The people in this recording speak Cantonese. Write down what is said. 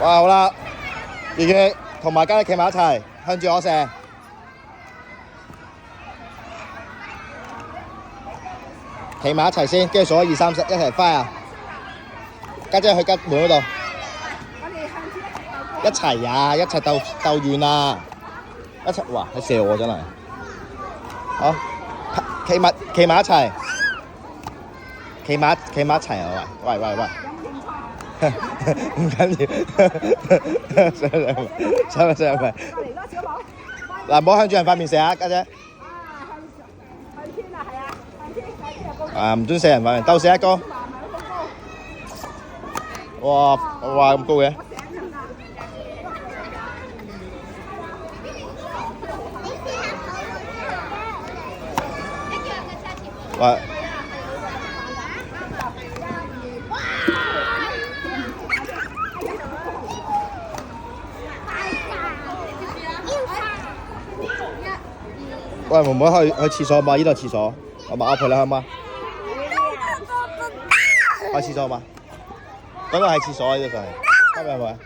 哇，好啦，月月同埋嘉力企埋一齊，向住我射。企埋一齊先，跟住數1、2、3，一齊 fire 啊！家姐去吉門嗰度。一齊啊！一齊鬥遠啊！一齊，哇！你射我真係。好，企埋一齊，企埋一齊啊！喂！唔緊要，上嚟。嗱，唔好向住人塊面射啊，家姐。啊，唔准射人塊面，鬥射一個。哇咁高嘅！喂！喂，妹妹去廁所嘛？呢度廁所，我陪你去嘛？去廁所嘛？嗰度係廁所呢度就係，今日係咪？